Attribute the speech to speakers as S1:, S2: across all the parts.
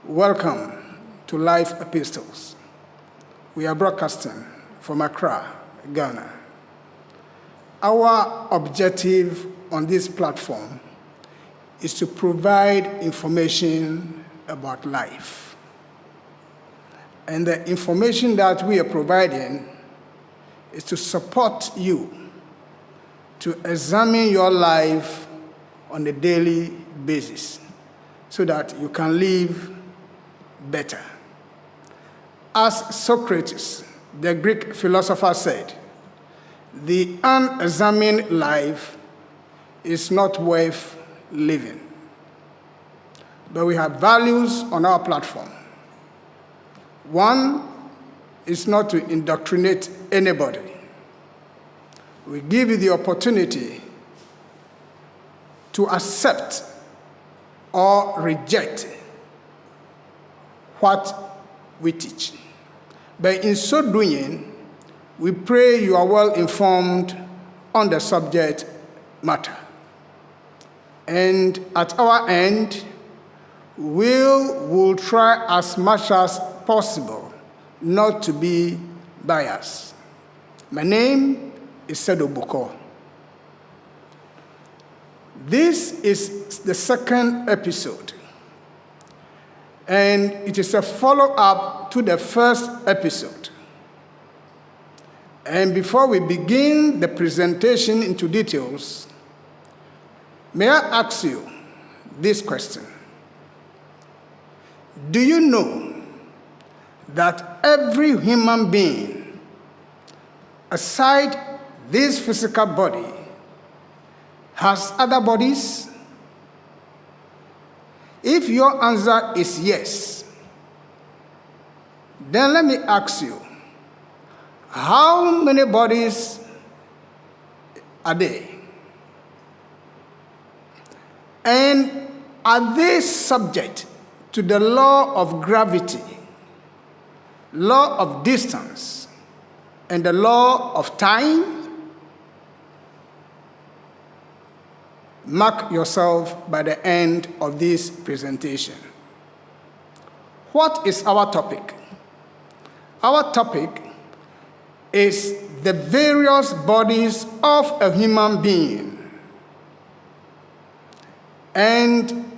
S1: Welcome to Life Epistles. We are broadcasting from Accra, Ghana. Our objective on this platform is to provide information about life. And the information that we are providing is to support you to examine your life on a daily basis so that you can live better. As Socrates, the Greek philosopher, said, the unexamined life is not worth living. But we have values on our platform. One is not to indoctrinate anybody. We give you the opportunity to accept or reject what we teach. But in so doing, we pray you are well informed on the subject matter. And at our end, we'll try as much as possible not to be biased. My name is Seddoh Bokor. This is the second episode, and it is a follow-up to the first episode. And before we begin the presentation into details, may I ask you this question? Do you know that every human being, aside this physical body, has other bodies? If your answer is yes, then let me ask you, how many bodies are there? And are they subject to the law of gravity, law of distance, and the law of time? Mark yourself by the end of this presentation. What is our topic? Our topic is the various bodies of a human being. And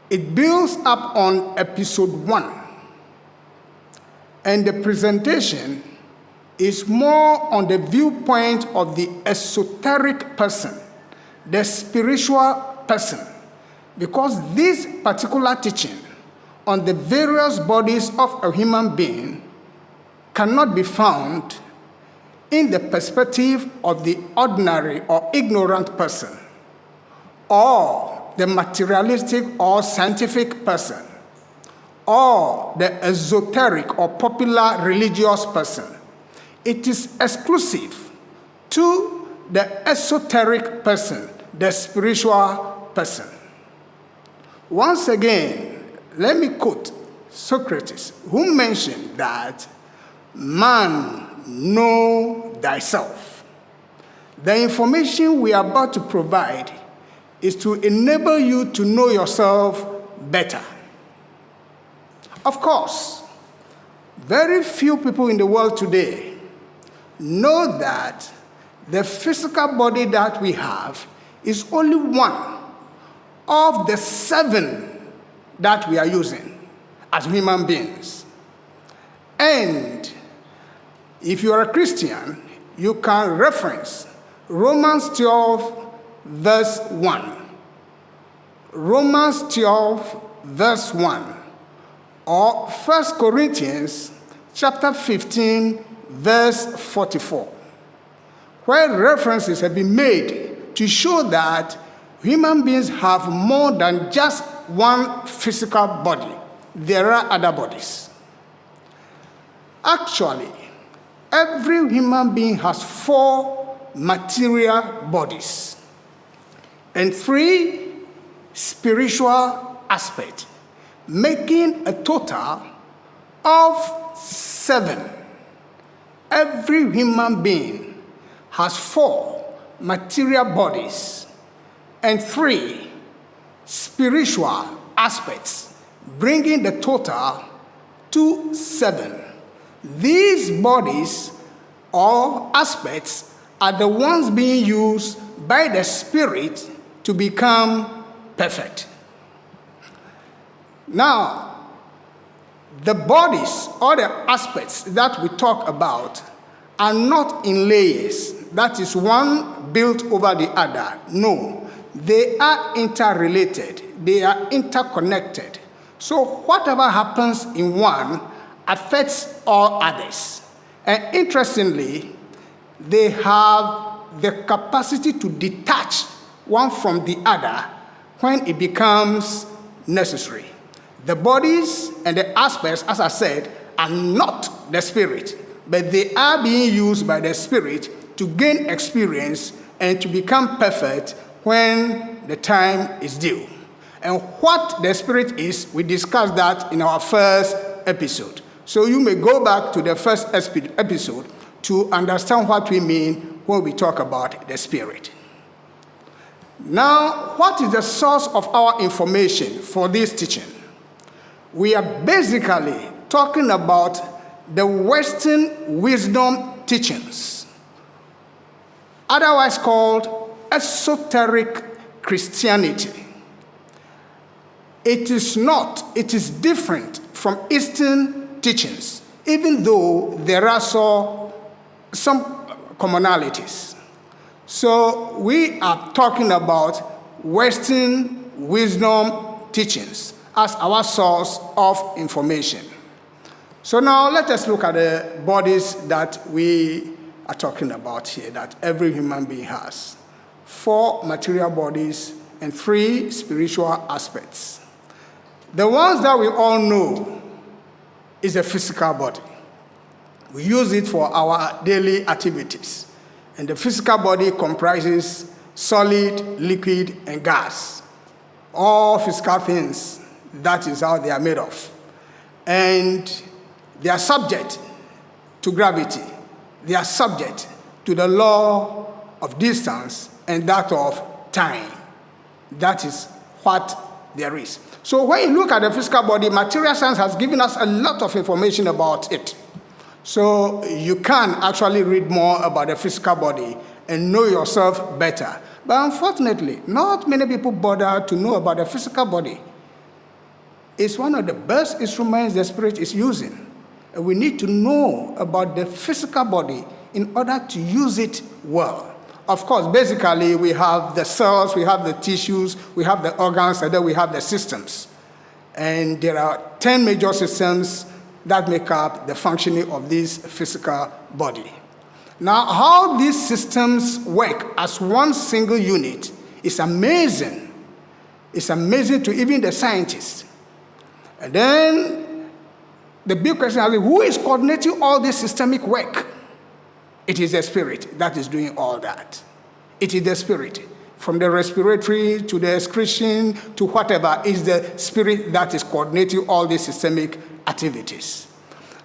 S1: it builds up on episode 1. And the presentation is more on the viewpoint of the esoteric person, the spiritual person, because this particular teaching on the various bodies of a human being cannot be found in the perspective of the ordinary or ignorant person, or the materialistic or scientific person, or the esoteric or popular religious person. It is exclusive to the esoteric person, the spiritual person. Once again, let me quote Socrates, who mentioned that man, know thyself. The information we are about to provide is to enable you to know yourself better. Of course, very few people in the world today know that the physical body that we have is only one of the 7 that we are using as human beings. And if you are a Christian, you can reference Romans 12, verse 1. Romans 12, verse 1. Or 1 Corinthians chapter 15, verse 44. Where references have been made to show that human beings have more than just one physical body. There are other bodies. Actually, every human being has 4 material bodies and 3 spiritual aspects, making a total of 7. Every human being has 4 material bodies and 3 spiritual aspects, bringing the total to 7. These bodies or aspects are the ones being used by the Spirit to become perfect. Now, the bodies or the aspects that we talk about are not in layers, that is one built over the other. No, they are interrelated, they are interconnected. So whatever happens in one affects all others. And interestingly, they have the capacity to detach one from the other when it becomes necessary. The bodies and the aspects, as I said, are not the Spirit, but they are being used by the Spirit to gain experience and to become perfect when the time is due. And what the Spirit is, we discussed that in our first episode. So you may go back to the first episode to understand what we mean when we talk about the Spirit. Now, what is the source of our information for this teaching? We are basically talking about the Western wisdom teachings, otherwise called Esoteric Christianity. It is different from Eastern teachings, even though there are some commonalities. So we are talking about Western wisdom teachings as our source of information. So now let us look at the bodies that we are talking about here, that every human being has. 4 material bodies and 3 spiritual aspects. The ones that we all know is a physical body. We use it for our daily activities. And the physical body comprises solid, liquid, and gas. All physical things, that is how they are made of. And they are subject to gravity. They are subject to the law of distance and that of time. That is what there is. So when you look at the physical body, material science has given us a lot of information about it. So you can actually read more about the physical body and know yourself better. But unfortunately, not many people bother to know about the physical body. It's one of the best instruments the Spirit is using. And we need to know about the physical body in order to use it well. Of course, basically, we have the cells, we have the tissues, we have the organs, and then we have the systems. And there are 10 major systems that make up the functioning of this physical body. Now, how these systems work as one single unit is amazing. It's amazing to even the scientists. And then the big question is, who is coordinating all this systemic work? It is the Spirit that is doing all that. It is the Spirit. From the respiratory to the excretion to whatever, is the Spirit that is coordinating all these systemic activities.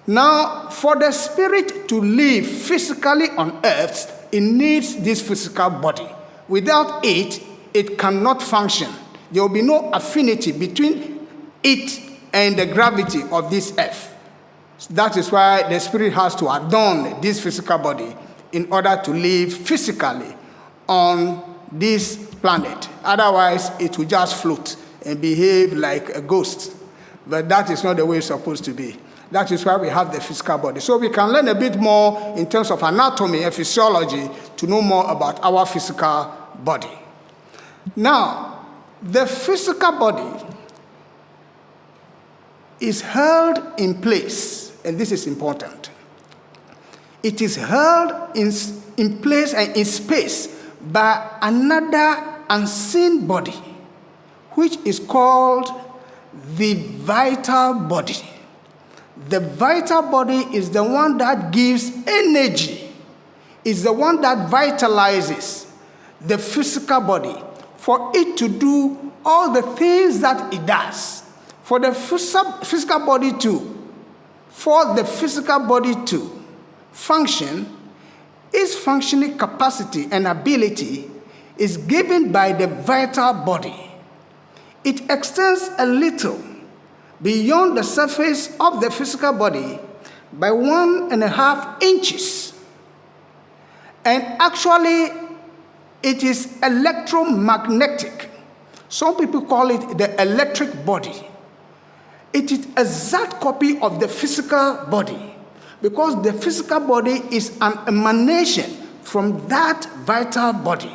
S1: Now, for the Spirit to live physically on earth, it needs this physical body. Without it, it cannot function. There will be no affinity between it and the gravity of this earth. That is why the Spirit has to adorn this physical body in order to live physically on this planet. Otherwise, it will just float and behave like a ghost. But that is not the way it's supposed to be. That is why we have the physical body. So we can learn a bit more in terms of anatomy and physiology to know more about our physical body. Now, the physical body is held in place, and this is important. It is held in place and in space by another unseen body, which is called the vital body. The vital body is the one that gives energy, is the one that vitalizes the physical body for it to do all the things that it does. For the physical body to function, its functioning capacity and ability is given by the vital body. It extends a little, beyond the surface of the physical body by 1.5 inches. And actually, it is electromagnetic. Some people call it the electric body. It is an exact copy of the physical body, because the physical body is an emanation from that vital body.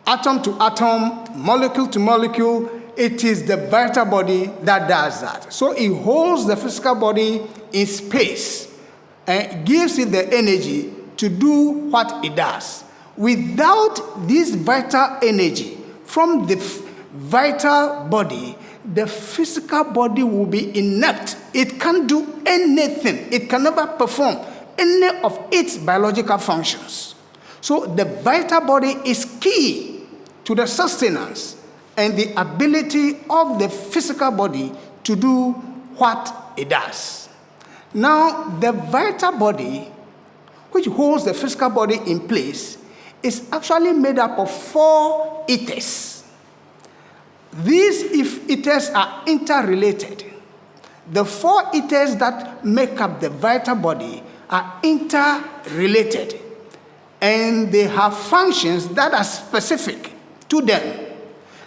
S1: Atom to atom, molecule to molecule, it is the vital body that does that. So it holds the physical body in space and gives it the energy to do what it does. Without this vital energy from the vital body, the physical body will be inept. It can't do anything. It can never perform any of its biological functions. So the vital body is key to the sustenance and the ability of the physical body to do what it does. Now, the vital body, which holds the physical body in place, is actually made up of 4 ethers. These ethers are interrelated. The 4 ethers that make up the vital body are interrelated, and they have functions that are specific to them.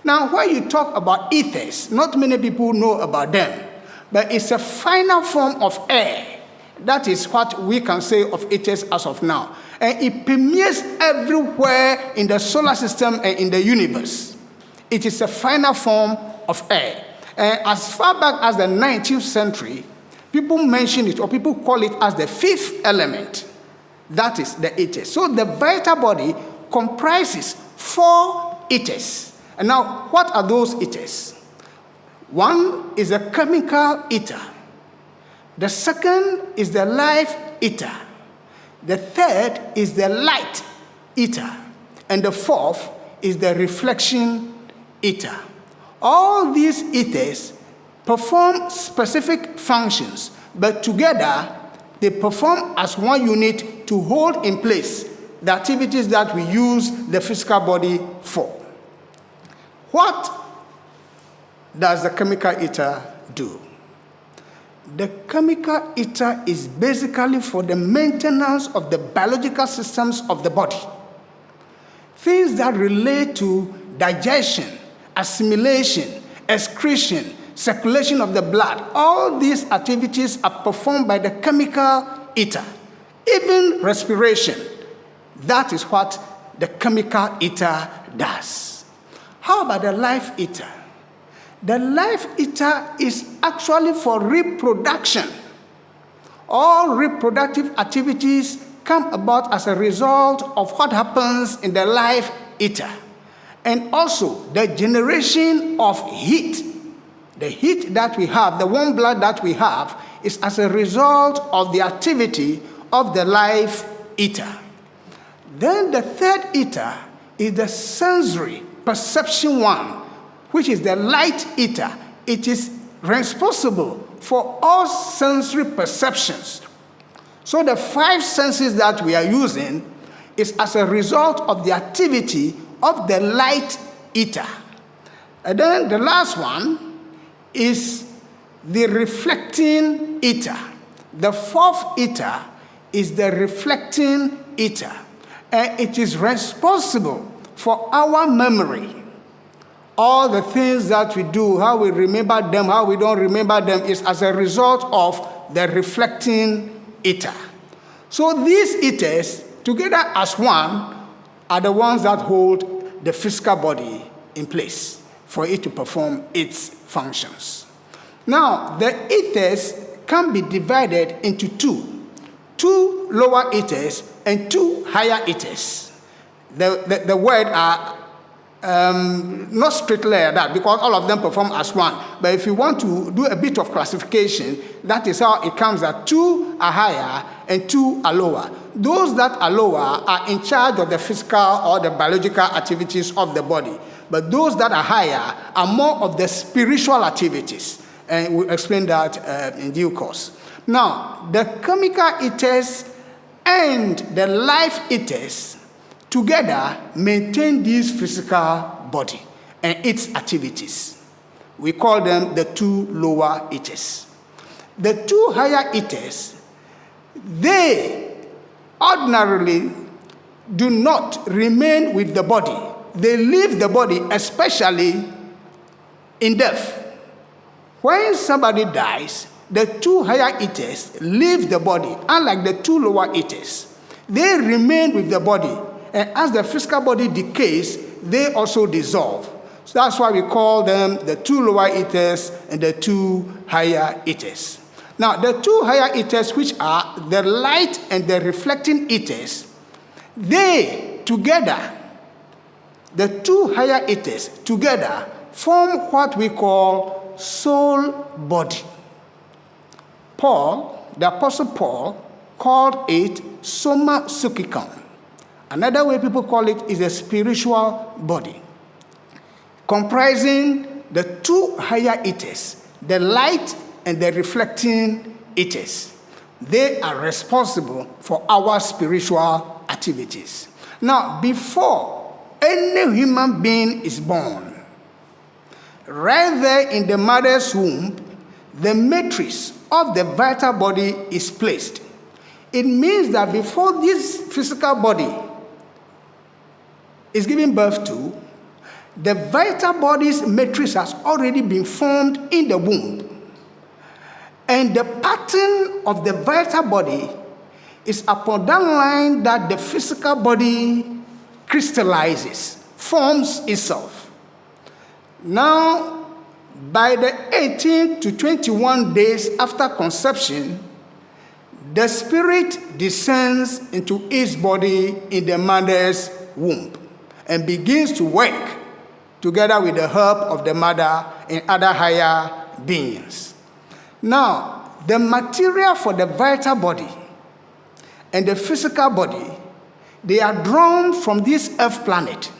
S1: Now, when you talk about ethers, not many people know about them, but it's a final form of air. That is what we can say of ethers as of now. And it permeates everywhere in the solar system and in the universe. It is a final form of air. And as far back as the 19th century, people mention it, or people call it as the 5th element. That is the ethers. So the vital body comprises 4 ethers. And now, what are those ethers? One is a chemical ether. The second is the life ether. The third is the light ether. And the fourth is the reflection ether. All these ethers perform specific functions, but together they perform as one unit to hold in place the activities that we use the physical body for. What does the chemical ether do? The chemical ether is basically for the maintenance of the biological systems of the body. Things that relate to digestion, assimilation, excretion, circulation of the blood, all these activities are performed by the chemical ether. Even respiration, that is what the chemical ether does. How about the life ether? The life ether is actually for reproduction. All reproductive activities come about as a result of what happens in the life ether. And also the generation of heat. The heat that we have, the warm blood that we have, is as a result of the activity of the life ether. Then the third ether is the sensory perception one, which is the light ether. It is responsible for all sensory perceptions. So the 5 senses that we are using is as a result of the activity of the light ether. And then the last one is the reflecting ether. The 4th ether is the reflecting ether. And it is responsible for our memory. All the things that we do, how we remember them, how we don't remember them, is as a result of the reflecting ether. So these ethers, together as one, are the ones that hold the physical body in place for it to perform its functions. Now, the ethers can be divided into 2 lower ethers and 2 higher ethers. The word are not strictly like that, because all of them perform as one. But if you want to do a bit of classification, that is how it comes that 2 are higher and 2 are lower. Those that are lower are in charge of the physical or the biological activities of the body. But those that are higher are more of the spiritual activities. And we'll explain that in due course. Now, the chemical ethers and the life ethers together maintain this physical body and its activities. We call them the two lower ethers. The two higher ethers, they ordinarily do not remain with the body. They leave the body, especially in death. When somebody dies, the two higher ethers leave the body, unlike the two lower ethers. They remain with the body, and as the physical body decays, they also dissolve. So that's why we call them the two lower ethers and the two higher ethers. Now, the two higher ethers, which are the light and the reflecting ethers, they together, the two higher ethers together, form what we call soul body. Paul, the Apostle Paul, called it soma psychicum. Another way people call it is a spiritual body, comprising the two higher ethers, the light and the reflecting ethers. They are responsible for our spiritual activities. Now, before any human being is born, right there in the mother's womb, the matrix of the vital body is placed. It means that before this physical body is given birth to, the vital body's matrix has already been formed in the womb. And the pattern of the vital body is upon that line that the physical body crystallizes, forms itself. Now, by the 18 to 21 days after conception, the spirit descends into its body in the mother's womb and begins to work together with the help of the mother and other higher beings. Now, the material for the vital body and the physical body, they are drawn from this earth planet.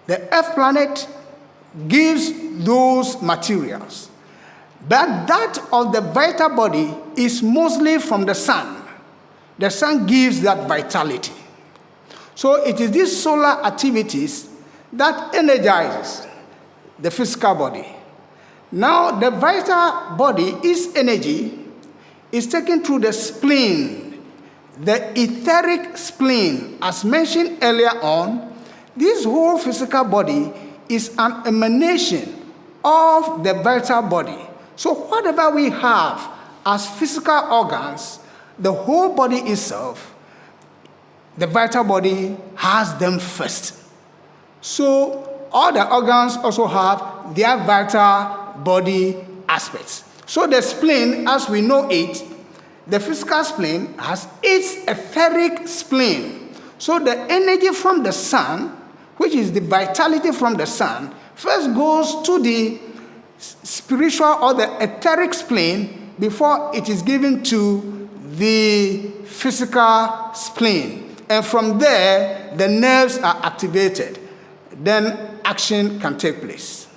S1: The earth planet gives those materials, but that of the vital body is mostly from the sun. The sun gives that vitality. So it is these solar activities that energizes the physical body. Now, the vital body, its energy, is taken through the spleen, the etheric spleen. As mentioned earlier on, this whole physical body is an emanation of the vital body. So whatever we have as physical organs, the whole body itself, the vital body has them first. So all the organs also have their vital body aspects. So the spleen, as we know it, the physical spleen has its etheric spleen. So the energy from the sun, which is the vitality from the sun, first goes to the spiritual or the etheric spleen before it is given to the physical spleen. And from there, the nerves are activated. Then action can take place.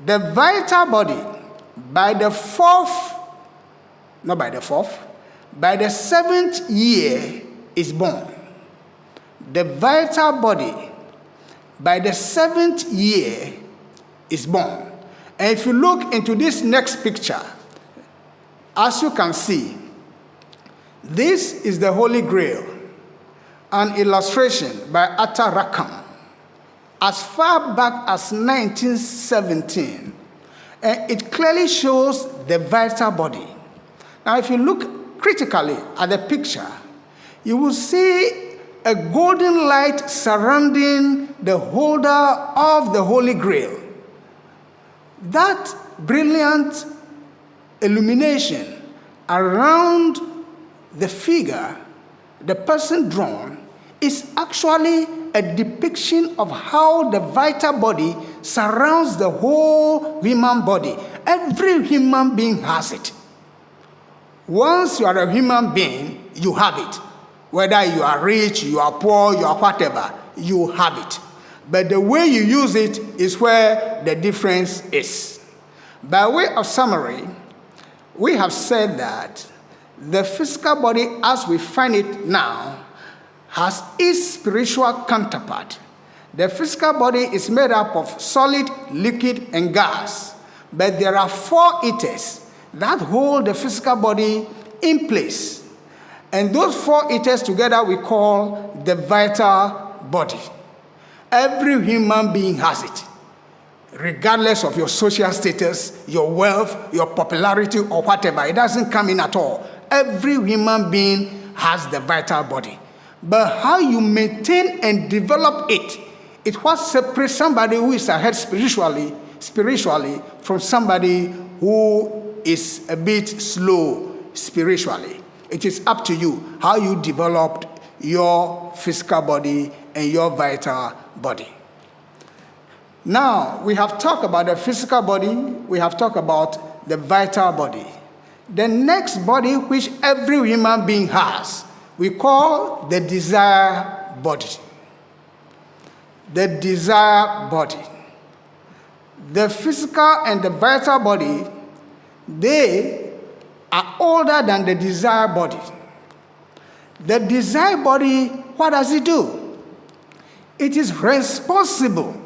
S1: The vital body, by the seventh year is born. The vital body, by the seventh year, is born. And if you look into this next picture, as you can see, this is the Holy Grail, an illustration by Atta Rackham, as far back as 1917. And it clearly shows the vital body. Now, if you look critically at the picture, you will see a golden light surrounding the holder of the Holy Grail. That brilliant illumination around the figure, the person drawn, is actually a depiction of how the vital body surrounds the whole human body. Every human being has it. Once you are a human being, you have it. Whether you are rich, you are poor, you are whatever, you have it. But the way you use it is where the difference is. By way of summary, we have said that the physical body as we find it now has its spiritual counterpart, The physical body is made up of solid, liquid, and gas. But there are 4 ethers that hold the physical body in place. And those 4 ethers together we call the vital body. Every human being has it, regardless of your social status, your wealth, your popularity, or whatever. It doesn't come in at all. Every human being has the vital body. But how you maintain and develop it, it's what separates somebody who is ahead spiritually from somebody who is a bit slow spiritually. It is up to you how you developed your physical body and your vital body. Now, we have talked about the physical body, we have talked about the vital body. The next body which every human being has, we call the desire body. The desire body. The physical and the vital body, they are older than the desire body. The desire body, what does it do? It is responsible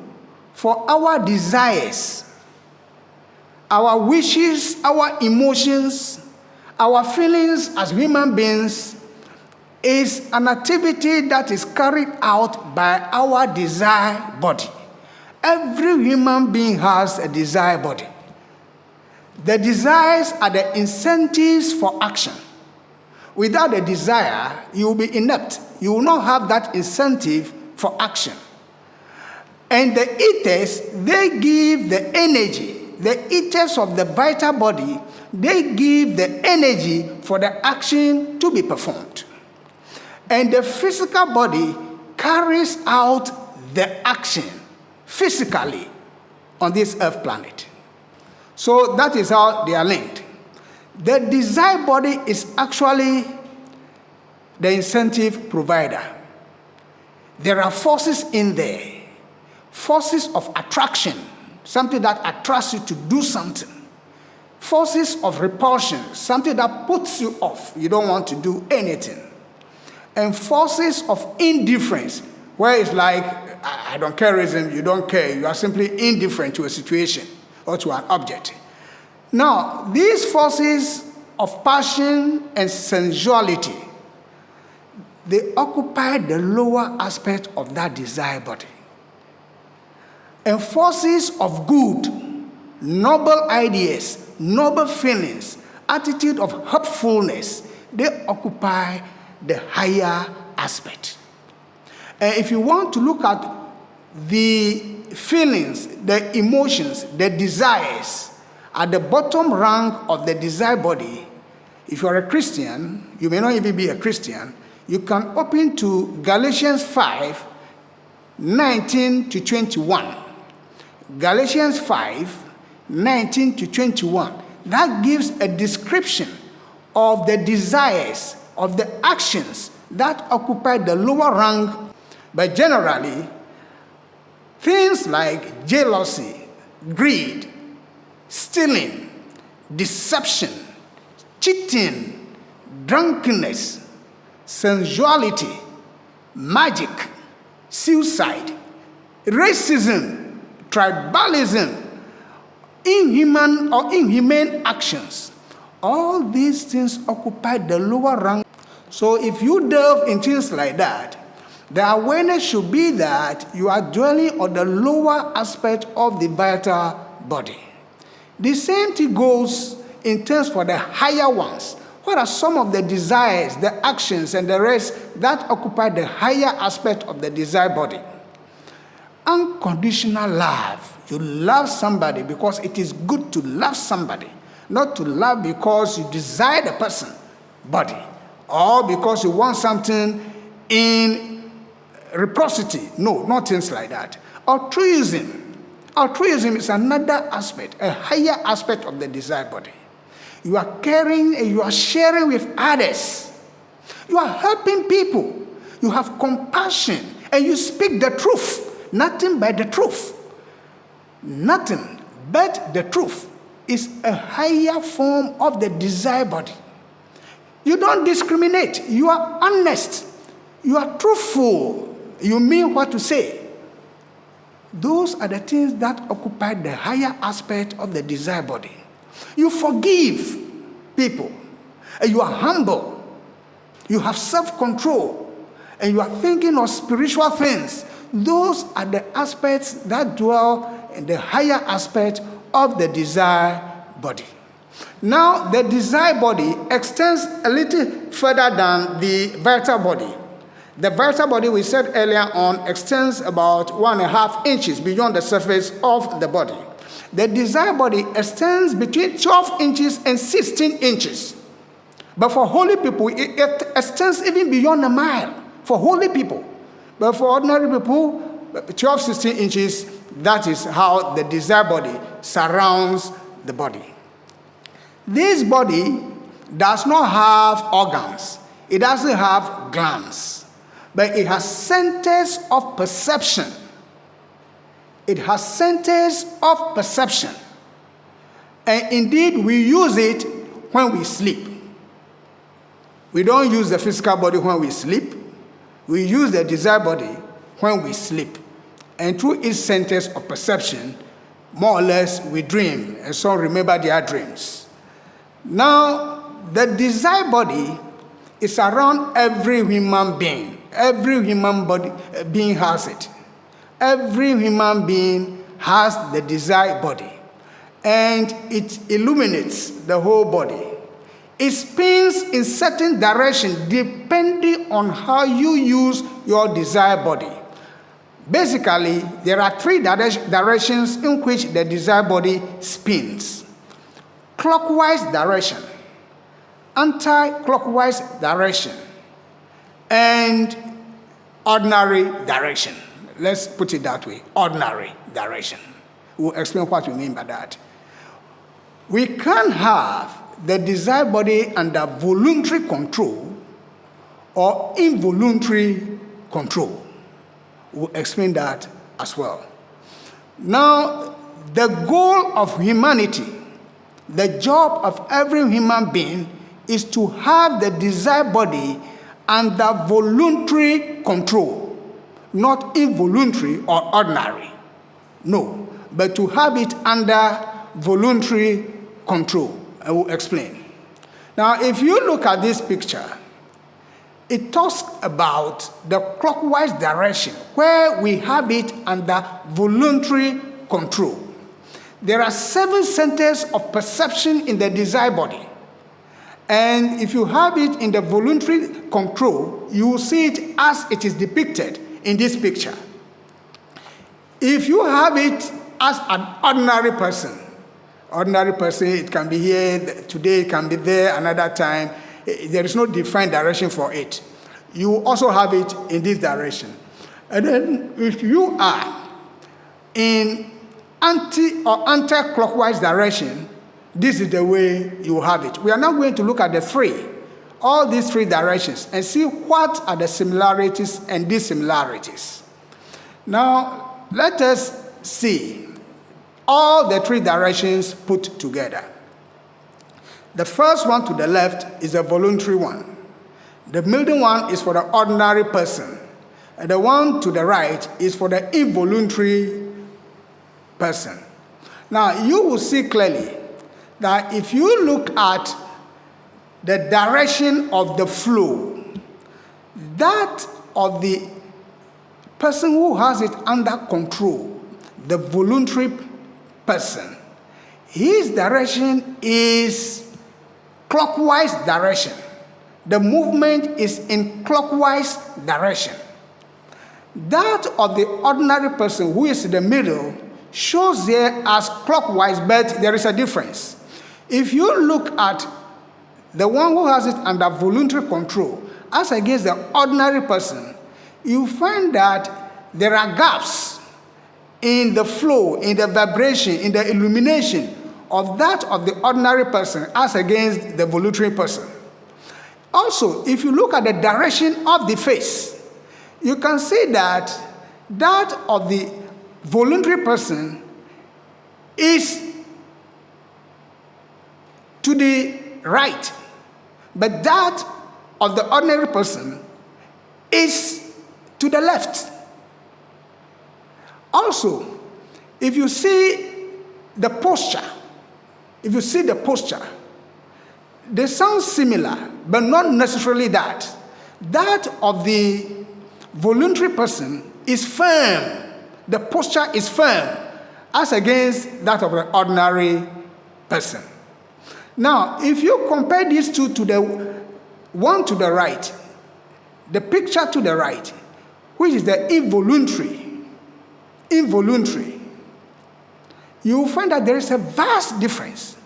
S1: for our desires, our wishes, our emotions, our feelings as human beings. Is an activity that is carried out by our desire body. Every human being has a desire body. The desires are the incentives for action. Without a desire, you will be inept. You will not have that incentive for action. And the ethers, they give the energy. The ethers of the vital body, they give the energy for the action to be performed. And the physical body carries out the action physically on this earth planet. So that is how they are linked. The desire body is actually the incentive provider. There are forces in there, forces of attraction, something that attracts you to do something. Forces of repulsion, something that puts you off. You don't want to do anything. And forces of indifference, where it's like, I don't careism, you don't care, you are simply indifferent to a situation or to an object. Now, these forces of passion and sensuality, they occupy the lower aspect of that desire body. And forces of good, noble ideas, noble feelings, attitude of hopefulness, they occupy the higher aspect. And if you want to look at the feelings, the emotions, the desires at the bottom rank of the desire body, if you're a Christian, you may not even be a Christian, you can open to Galatians 5, 19 to 21. Galatians 5, 19 to 21. That gives a description of the desires, of the actions that occupy the lower rank. But generally, things like jealousy, greed, stealing, deception, cheating, drunkenness, sensuality, magic, suicide, racism, tribalism, inhuman or inhumane actions, all these things occupy the lower rank. So if you delve in things like that, the awareness should be that you are dwelling on the lower aspect of the vital body. The same thing goes in terms for the higher ones. What are some of the desires, the actions, and the rest that occupy the higher aspect of the desire body? Unconditional love. You love somebody because it is good to love somebody, not to love because you desire the person, body, or because you want something in reciprocity. No, not things like that. Altruism. Altruism is another aspect, a higher aspect of the desire body. You are caring and you are sharing with others. You are helping people. You have compassion and you speak the truth. Nothing but the truth. Nothing but the truth is a higher form of the desire body. You don't discriminate. You are honest. You are truthful. You mean what to say. Those are the things that occupy the higher aspect of the desire body. You forgive people, and you are humble. You have self-control, and you are thinking of spiritual things. Those are the aspects that dwell in the higher aspect of the desire body. Now, the desire body extends a little further than the vital body. The vital body, we said earlier on, extends about 1.5 inches beyond the surface of the body. The desire body extends between 12 inches and 16 inches. But for holy people, it extends even beyond a mile for holy people. But for ordinary people, 12, 16 inches, that is how the desire body surrounds the body. This body does not have organs. It doesn't have glands. But it has centers of perception. It has centers of perception. And indeed, we use it when we sleep. We don't use the physical body when we sleep. We use the desire body when we sleep. And through its centers of perception, more or less, we dream. And some remember their dreams. Now, the desire body is around every human being. Every human being has it. Every human being has the desire body. And it illuminates the whole body. It spins in certain direction depending on how you use your desire body. Basically, there are 3 directions in which the desire body spins. Clockwise direction, anti-clockwise direction, and ordinary direction. Let's put it that way, ordinary direction. We'll explain what we mean by that. We can have the desire body under voluntary control or involuntary control. We'll explain that as well. Now, the goal of humanity, the job of every human being, is to have the desire body under voluntary control, not involuntary or ordinary. No, but to have it under voluntary control. I will explain. Now, if you look at this picture, it talks about the clockwise direction, where we have it under voluntary control. There are 7 centers of perception in the desire body. And if you have it in the voluntary control, you will see it as it is depicted in this picture. If you have it as an ordinary person, it can be here today, it can be there another time. There is no defined direction for it. You also have it in this direction. And then if you are in anti-clockwise direction, this is the way you have it. We are now going to look at all these 3 directions, and see what are the similarities and dissimilarities. Now, let us see all the 3 directions put together. The first one to the left is a voluntary one. The middle one is for the ordinary person. And the one to the right is for the involuntary person. Now, you will see clearly that if you look at the direction of the flow, that of the person who has it under control, the voluntary person, his direction is clockwise direction. The movement is in clockwise direction. That of the ordinary person who is in the middle shows there as clockwise, but there is a difference. If you look at the one who has it under voluntary control as against the ordinary person, you find that there are gaps in the flow, in the vibration, in the illumination of that of the ordinary person as against the voluntary person. Also, if you look at the direction of the face, you can see that that of the voluntary person is to the right, but that of the ordinary person is to the left. Also, if you see the posture, they sound similar, but not necessarily that. That of the voluntary person is firm. The posture is firm, as against that of the ordinary person. Now, if you compare these two to the one to the right, the picture to the right, which is the involuntary, you will find that there is a vast difference.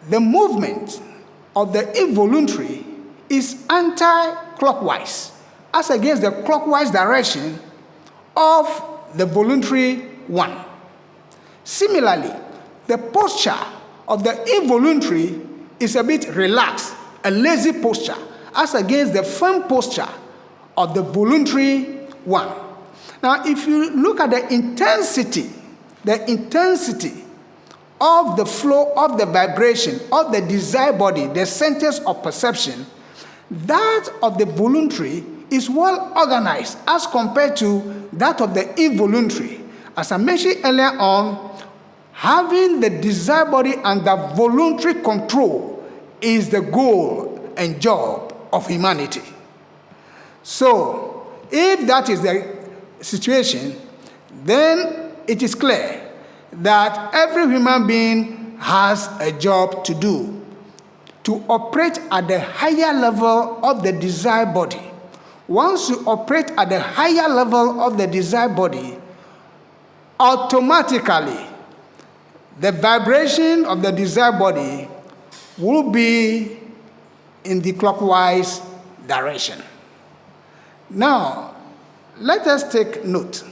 S1: The movement of the involuntary is anti-clockwise, as against the clockwise direction of the voluntary one. Similarly, the posture of the involuntary is a bit relaxed, a lazy posture, as against the firm posture of the voluntary one. Now, if you look at the intensity of the flow of the vibration of the desire body, the centers of perception, that of the voluntary is well organized as compared to that of the involuntary. As I mentioned earlier on, having the desire body under voluntary control is the goal and job of humanity. So, if that is the situation, then it is clear that every human being has a job to do to operate at the higher level of the desire body. Once you operate at the higher level of the desire body, automatically the vibration of the desire body will be in the clockwise direction. Now, let us take note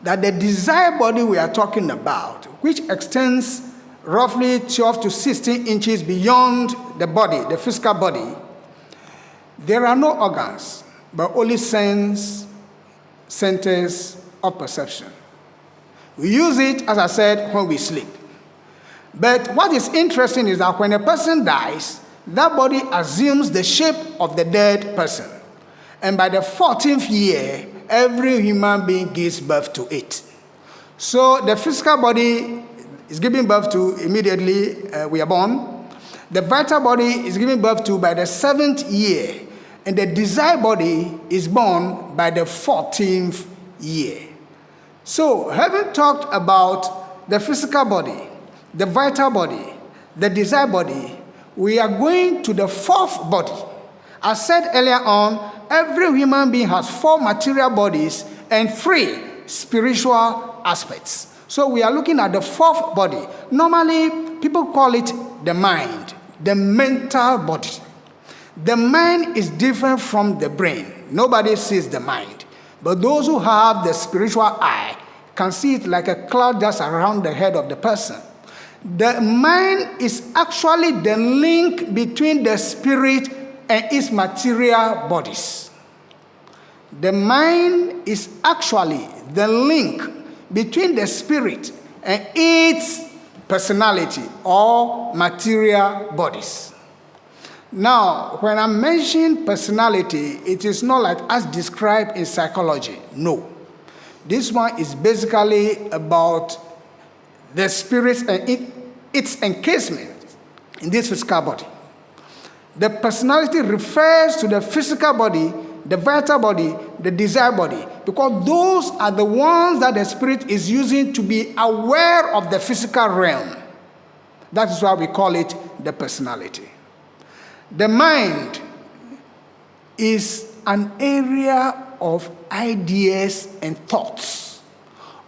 S1: that the desire body we are talking about, which extends roughly 12 to 16 inches beyond the body, the physical body, there are no organs, but only centers of perception. We use it, as I said, when we sleep. But what is interesting is that when a person dies, that body assumes the shape of the dead person. And by the 14th year, every human being gives birth to it. So the physical body is giving birth to immediately we are born. The vital body is giving birth to by the 7th year. And the desire body is born by the 14th year. So, having talked about the physical body, the vital body, the desire body, we are going to the fourth body. As said earlier on, every human being has 4 material bodies and 3 spiritual aspects. So we are looking at the fourth body. Normally, people call it the mind, the mental body. The mind is different from the brain. Nobody sees the mind. But those who have the spiritual eye can see it like a cloud just around the head of the person. The mind is actually the link between the spirit and its material bodies. The mind is actually the link between the spirit and its personality or material bodies. Now, when I mention personality, it is not like as described in psychology. No. This one is basically about the spirit and its encasement in this physical body. The personality refers to the physical body, the vital body, the desire body, because those are the ones that the spirit is using to be aware of the physical realm. That is why we call it the personality. The mind is an area of ideas and thoughts.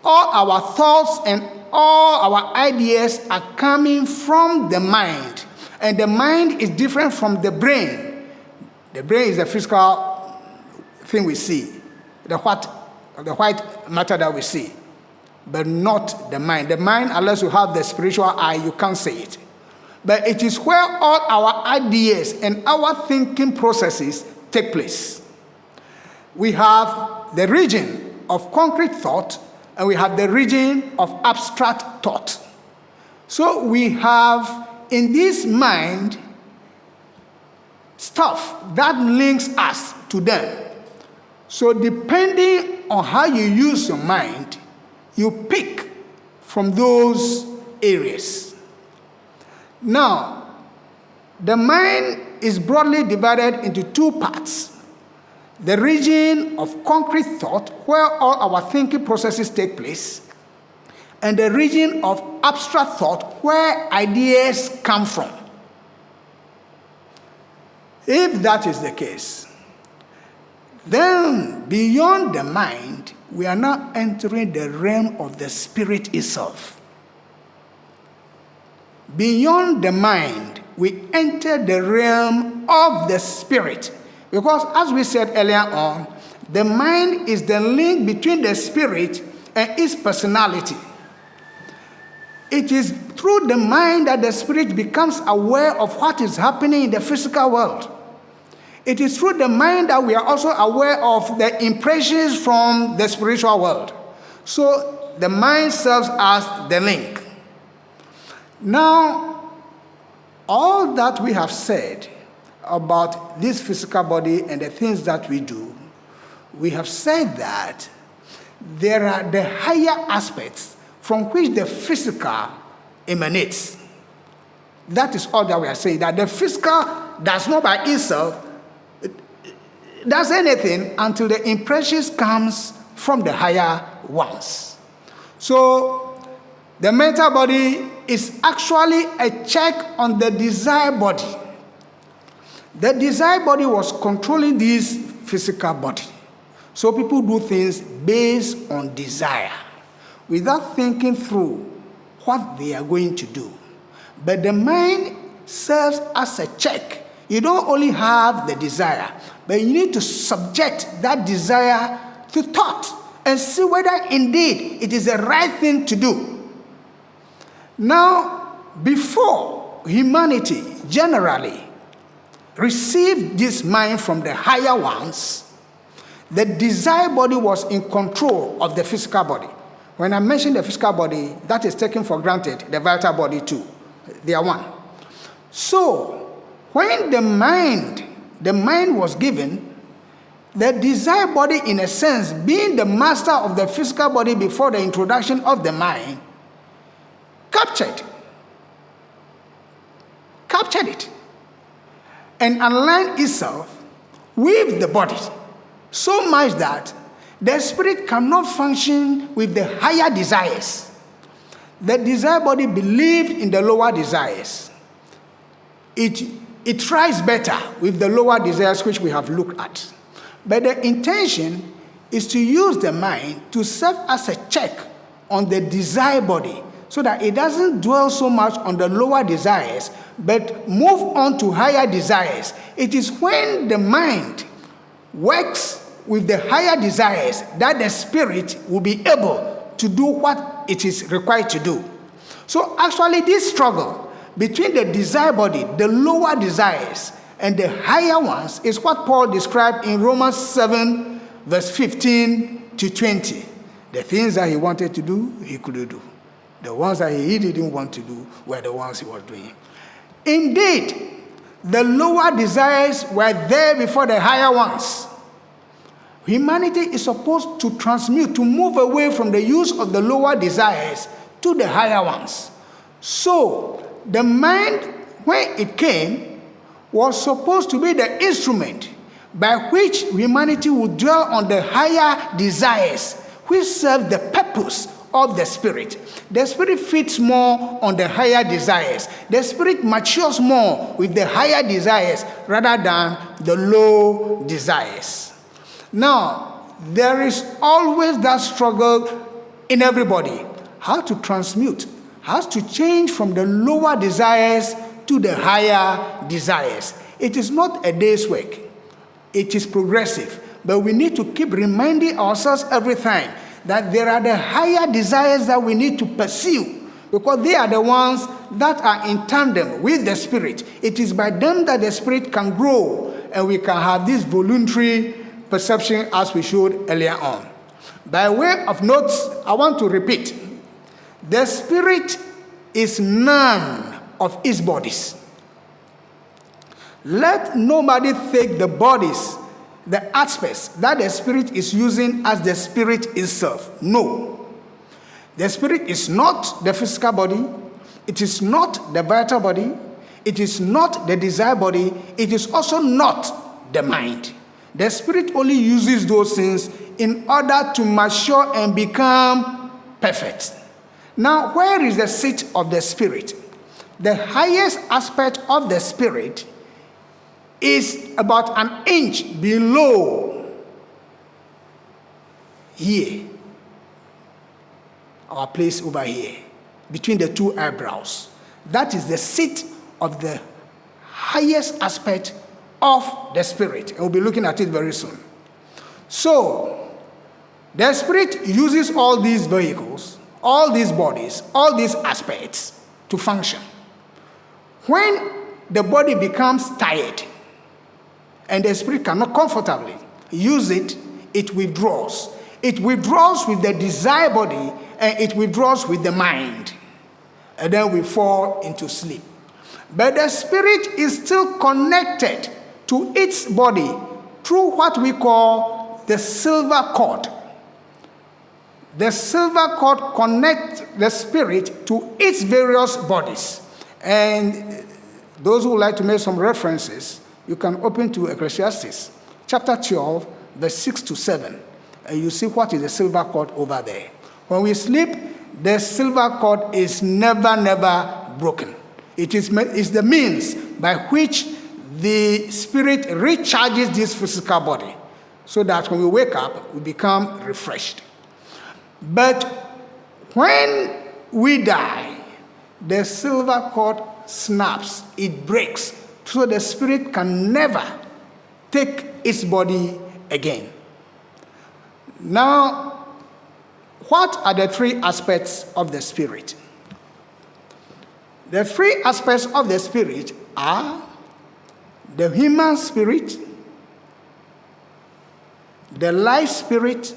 S1: All our thoughts and all our ideas are coming from the mind. And the mind is different from the brain. The brain is the physical thing we see, the white matter that we see, but not the mind. The mind, unless you have the spiritual eye, you can't see it. But it is where all our ideas and our thinking processes take place. We have the region of concrete thought, and we have the region of abstract thought. So we have in this mind stuff that links us to them. So depending on how you use your mind, you pick from those areas. Now, the mind is broadly divided into two parts. The region of concrete thought, where all our thinking processes take place, and the region of abstract thought, where ideas come from. If that is the case, then beyond the mind, we are now entering the realm of the spirit itself. Beyond the mind, we enter the realm of the spirit. Because as we said earlier on, the mind is the link between the spirit and its personality. It is through the mind that the spirit becomes aware of what is happening in the physical world. It is through the mind that we are also aware of the impressions from the spiritual world. So the mind serves as the link. Now, all that we have said about this physical body and the things that we do, we have said that there are the higher aspects from which the physical emanates. That is all that we are saying, that the physical does not by itself does anything until the impressions comes from the higher ones. So the mental body is actually a check on the desire body. The desire body was controlling this physical body. So people do things based on desire, without thinking through what they are going to do. But the mind serves as a check. You don't only have the desire, but you need to subject that desire to thought and see whether indeed it is the right thing to do. Now, before humanity generally received this mind from the higher ones, the desire body was in control of the physical body. When I mention the physical body, that is taken for granted, the vital body too. They are one. So, when the mind was given, the desire body, in a sense, being the master of the physical body before the introduction of the mind, captured it and aligned itself with the body, so much that the spirit cannot function with the higher desires. The desire body believed in the lower desires. It tries better with the lower desires which we have looked at. But the intention is to use the mind to serve as a check on the desire body so that it doesn't dwell so much on the lower desires, but move on to higher desires. It is when the mind works with the higher desires that the spirit will be able to do what it is required to do. So actually this struggle between the desire body, the lower desires, and the higher ones is what Paul described in Romans 7, verse 15 to 20. The things that he wanted to do, he couldn't do. The ones that he didn't want to do were the ones he was doing. Indeed, the lower desires were there before the higher ones. Humanity is supposed to transmute, to move away from the use of the lower desires to the higher ones. So, the mind, when it came, was supposed to be the instrument by which humanity would dwell on the higher desires, which serve the purpose of the spirit. The spirit feeds more on the higher desires. The spirit matures more with the higher desires rather than the low desires. Now, there is always that struggle in everybody. How to transmute, how to change from the lower desires to the higher desires. It is not a day's work. It is progressive. But we need to keep reminding ourselves every time that there are the higher desires that we need to pursue, because they are the ones that are in tandem with the spirit. It is by them that the spirit can grow, and we can have this voluntary perception as we showed earlier on. By way of notes, I want to repeat. The spirit is none of its bodies. Let nobody take the bodies the aspects that the spirit is using as the spirit itself. No. The spirit is not the physical body. It is not the vital body. It is not the desire body. It is also not the mind. The spirit only uses those things in order to mature and become perfect. Now, where is the seat of the spirit? The highest aspect of the spirit is about an inch below here, our place over here, between the two eyebrows. That is the seat of the highest aspect of the spirit. And we'll be looking at it very soon. So, the spirit uses all these vehicles, all these bodies, all these aspects to function. When the body becomes tired and the spirit cannot comfortably use it, it withdraws. It withdraws with the desire body and it withdraws with the mind. And then we fall into sleep. But the spirit is still connected to its body through what we call the silver cord. The silver cord connects the spirit to its various bodies. And those who would like to make some references, you can open to Ecclesiastes, chapter 12, verse 6 to 7. And you see what is the silver cord over there. When we sleep, the silver cord is never broken. It is the means by which the spirit recharges this physical body so that when we wake up, we become refreshed. But when we die, the silver cord snaps, it breaks, so the spirit can never take its body again. Now, what are the three aspects of the spirit? The three aspects of the spirit are the human spirit, the life spirit,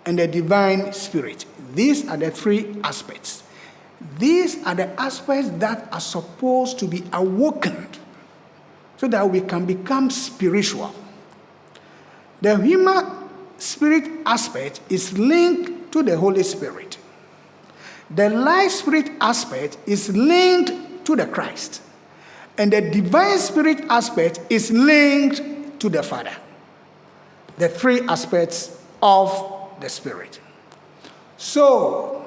S1: and the divine spirit. These are the three aspects. These are the aspects that are supposed to be awakened so that we can become spiritual. The human spirit aspect is linked to the Holy Spirit. The life spirit aspect is linked to the Christ. And the divine spirit aspect is linked to the Father. The three aspects of the spirit. So,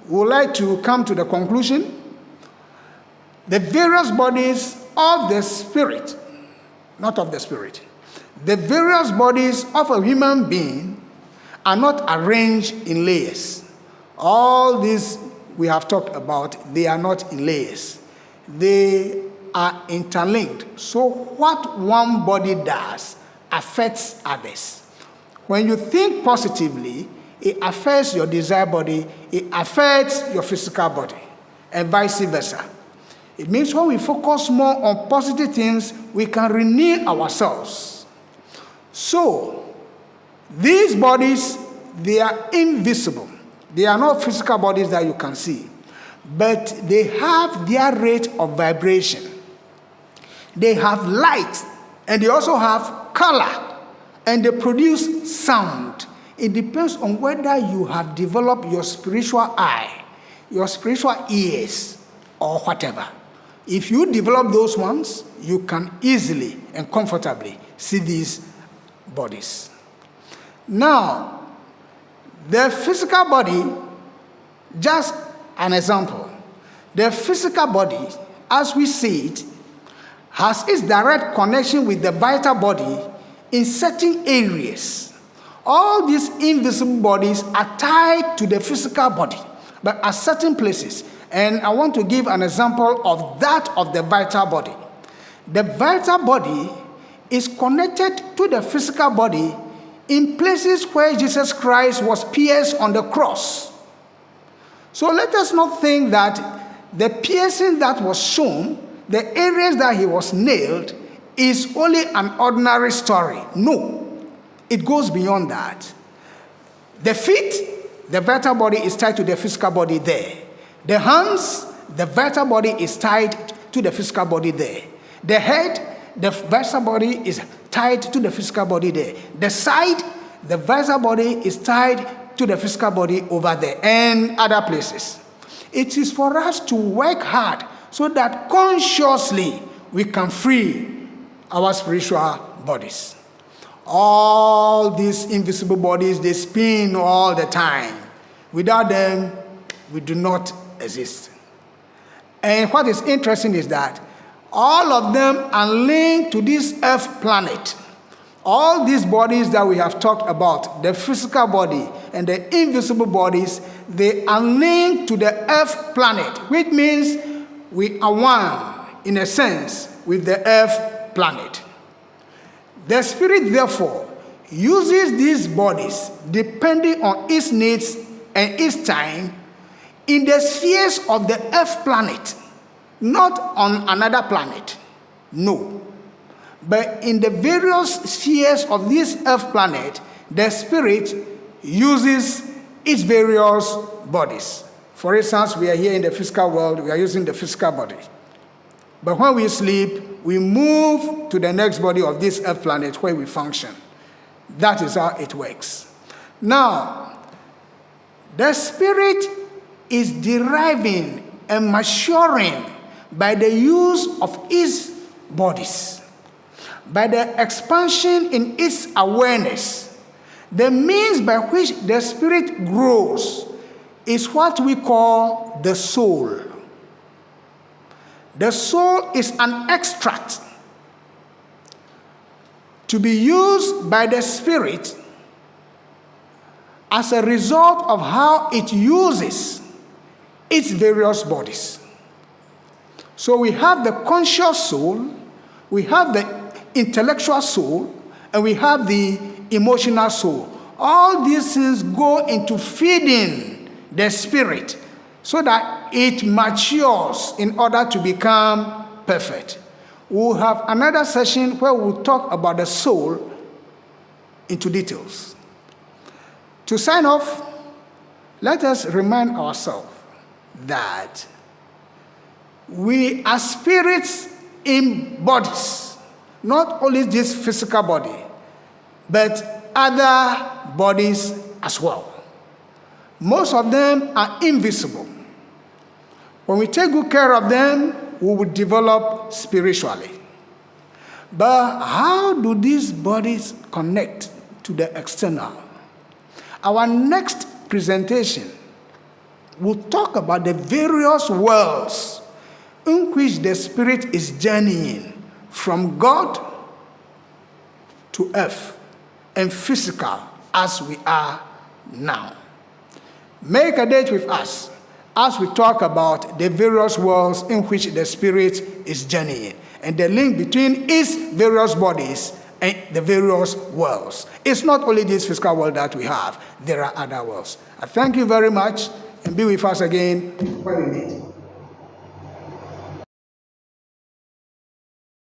S1: we would like to come to the conclusion. The various bodies of the spirit, not of the spirit, the various bodies of a human being are not arranged in layers. All these we have talked about, they are not in layers. They are interlinked. So what one body does affects others. When you think positively, it affects your desire body, it affects your physical body, and vice versa. It means when we focus more on positive things, we can renew ourselves. So, these bodies, they are invisible. They are not physical bodies that you can see, but they have their rate of vibration. They have light, and they also have color, and they produce sound. It depends on whether you have developed your spiritual eye, your spiritual ears, or whatever. If you develop those ones, you can easily and comfortably see these bodies. Now, the physical body, just an example. The physical body, as we see it, has its direct connection with the vital body in certain areas. All these invisible bodies are tied to the physical body, but at certain places. And I want to give an example of that of the vital body. The vital body is connected to the physical body in places where Jesus Christ was pierced on the cross. So let us not think that the piercing that was shown, the areas that he was nailed, is only an ordinary story. No. It goes beyond that. The feet, the vital body is tied to the physical body there. The hands, the vital body is tied to the physical body there. The head, the vital body is tied to the physical body there. The side, the visor body is tied to the physical body over there and other places. It is for us to work hard so that consciously we can free our spiritual bodies. All these invisible bodies, they spin all the time. Without them, we do not exist. And what is interesting is that all of them are linked to this Earth planet. All these bodies that we have talked about, the physical body and the invisible bodies, they are linked to the Earth planet, which means we are one, in a sense, with the Earth planet. The Spirit, therefore, uses these bodies, depending on its needs and its time, in the spheres of the Earth planet, not on another planet, no. But in the various spheres of this Earth planet, the Spirit uses its various bodies. For instance, we are here in the physical world, we are using the physical body. But when we sleep, we move to the next body of this Earth planet where we function. That is how it works. Now, the Spirit is deriving and maturing by the use of its bodies, by the expansion in its awareness. The means by which the Spirit grows is what we call the soul. The soul is an extract to be used by the Spirit as a result of how it uses its various bodies. So we have the conscious soul, we have the intellectual soul, and we have the emotional soul. All these things go into feeding the Spirit so that it matures in order to become perfect. We'll have another session where we'll talk about the soul into details. To sign off, let us remind ourselves that we are spirits in bodies, not only this physical body, but other bodies as well. Most of them are invisible. When we take good care of them, we will develop spiritually. But how do these bodies connect to the external? Our next presentation will talk about the various worlds in which the Spirit is journeying from God to earth and physical as we are now. Make a date with us as we talk about the various worlds in which the Spirit is journeying and the link between its various bodies and the various worlds. It's not only this physical world that we have, there are other worlds. I thank you very much and be with us again when we meet.